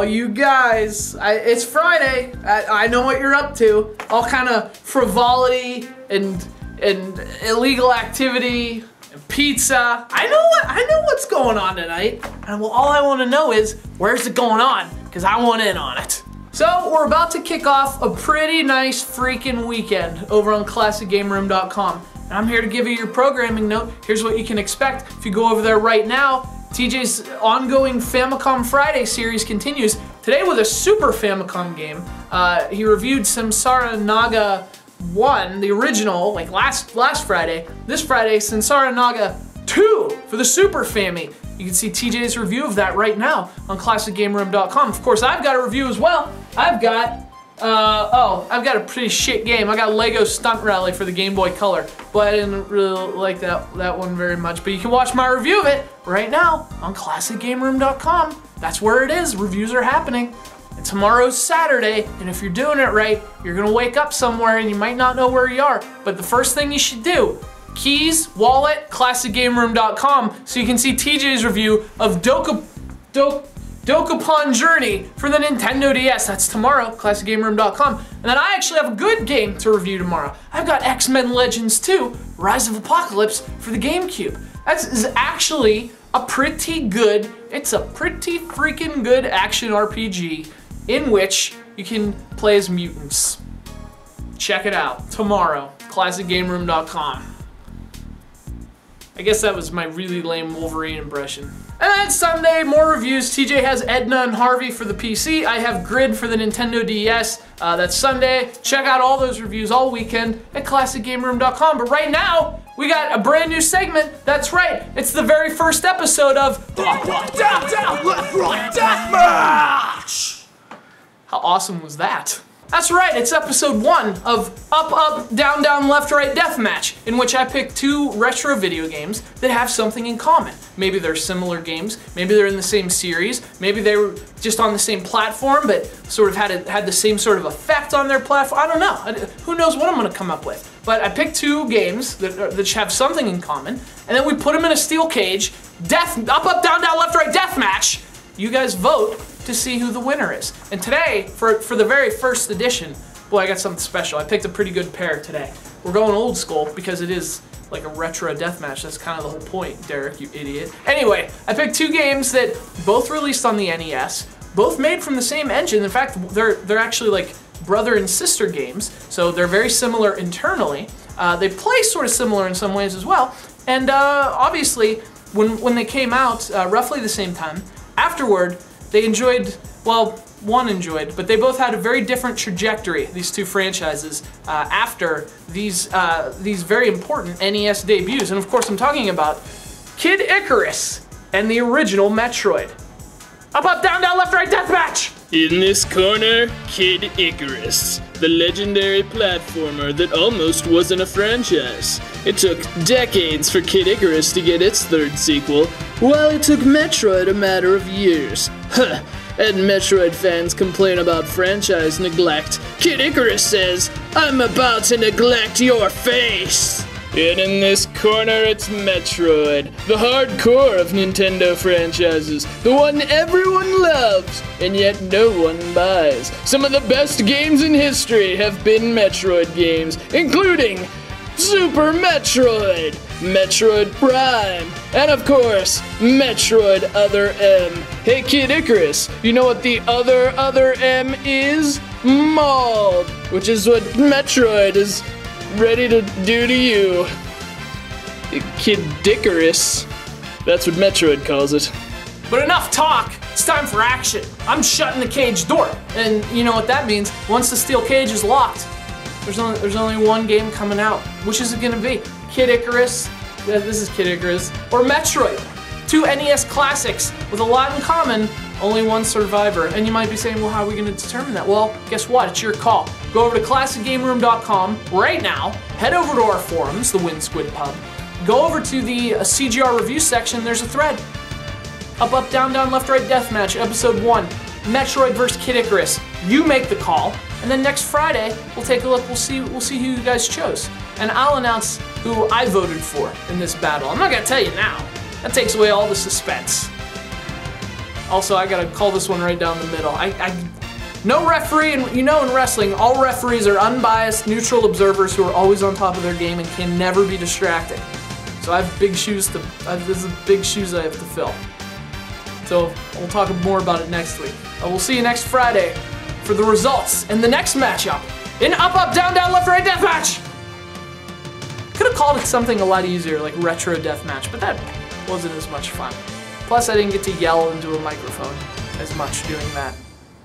you guys, it's Friday. I know what you're up to. All kind of frivolity and illegal activity and pizza. I know what's going on tonight. And well, all I want to know is where's it going on? Because I want in on it. So we're about to kick off a pretty nice freaking weekend over on ClassicGameRoom.com. And I'm here to give you your programming note. Here's what you can expect. If you go over there right now, TJ's ongoing Famicom Friday series continues. Today with a Super Famicom game. He reviewed SANSARA NAGA 1, the original, like last Friday. This Friday, SANSARA NAGA 2 for the Super Fami. You can see TJ's review of that right now on ClassicGameRoom.com. Of course, I've got a review as well. I've got a pretty shit game. I got LEGO Stunt Rally for the Game Boy Color, but I didn't really like that one very much. But you can watch my review of it right now on ClassicGameRoom.com. That's where it is. Reviews are happening. And tomorrow's Saturday, and if you're doing it right, you're gonna wake up somewhere and you might not know where you are. But the first thing you should do, keys, wallet, ClassicGameRoom.com, so you can see TJ's review of Dokapon Journey for the Nintendo DS. That's tomorrow, ClassicGameRoom.com. And then I actually have a good game to review tomorrow. I've got X-Men Legends 2, Rise of Apocalypse for the GameCube. That is actually a pretty good, it's a pretty freaking good action RPG in which you can play as mutants. Check it out tomorrow, ClassicGameRoom.com. I guess that was my really lame Wolverine impression. And then Sunday, more reviews. TJ has Edna and Harvey for the PC. I have Grid for the Nintendo DS. That's Sunday. Check out all those reviews all weekend at ClassicGameRoom.com. But right now, we got a brand new segment. That's right. It's the very first episode of Up, Up, Down, Down, Left, Right, Deathmatch. How awesome was that? That's right, it's episode 1 of Up, Up, Down, Down, Left, Right, Deathmatch, in which I pick 2 retro video games that have something in common. Maybe they're similar games, maybe they're in the same series, maybe they were just on the same platform, but sort of had the same sort of effect on their platform. I don't know. Who knows what I'm gonna come up with. But I picked 2 games that have something in common, and then we put them in a steel cage, Up, Up, Down, Down, Left, Right, Deathmatch. You guys vote to see who the winner is. And today, for the very first edition, boy, I got something special. I picked a pretty good pair today. We're going old school because it is like a retro deathmatch. That's kind of the whole point, Derek, you idiot. Anyway, I picked 2 games that both released on the NES, both made from the same engine. In fact, they're actually like brother and sister games, so they're very similar internally. They play sort of similar in some ways as well. And obviously, when they came out roughly the same time, afterward, they enjoyed, well, one enjoyed, but they both had a very different trajectory, these 2 franchises, after these very important NES debuts. And of course, I'm talking about Kid Icarus and the original Metroid. Up, Up, Down, Down, Left, Right, Deathmatch! In this corner, Kid Icarus, the legendary platformer that almost wasn't a franchise. It took decades for Kid Icarus to get its 3rd sequel, while it took Metroid a matter of years. Huh, and Metroid fans complain about franchise neglect. Kid Icarus says, "I'm about to neglect your face." And in this corner, it's Metroid, the hardcore of Nintendo franchises, the one everyone loves, and yet no one buys. Some of the best games in history have been Metroid games, including Super Metroid, Metroid Prime, and of course, Metroid Other M. Hey Kid Icarus, you know what the other M is? Mauled, which is what Metroid is ready to do to you. Kid Dickarus. That's what Metroid calls it. But enough talk, it's time for action. I'm shutting the cage door. And you know what that means. Once the steel cage is locked, there's only one game coming out. Which is it gonna be? Kid Icarus, this is Kid Icarus, or Metroid. 2 NES classics with a lot in common, only one survivor. And you might be saying, well, how are we gonna determine that? Well, guess what, it's your call. Go over to ClassicGameRoom.com right now, head over to our forums, the Wind Squid Pub, go over to the CGR review section, there's a thread. Up, Up, Down, Down, Left, Right, Deathmatch, episode 1, Metroid vs. Kid Icarus. You make the call, and then next Friday, we'll take a look, we'll see who you guys chose. And I'll announce who I voted for in this battle. I'm not gonna tell you now. That takes away all the suspense. Also, I gotta call this one right down the middle. No referee, and you know in wrestling, all referees are unbiased, neutral observers who are always on top of their game and can never be distracted. So I have big shoes to, this is big shoes I have to fill. So we'll talk more about it next week. We'll see you next Friday for the results and the next matchup in up, up, down, down, left, right, deathmatch. Could have called it something a lot easier, like retro deathmatch, but that wasn't as much fun. Plus, I didn't get to yell into a microphone as much doing that.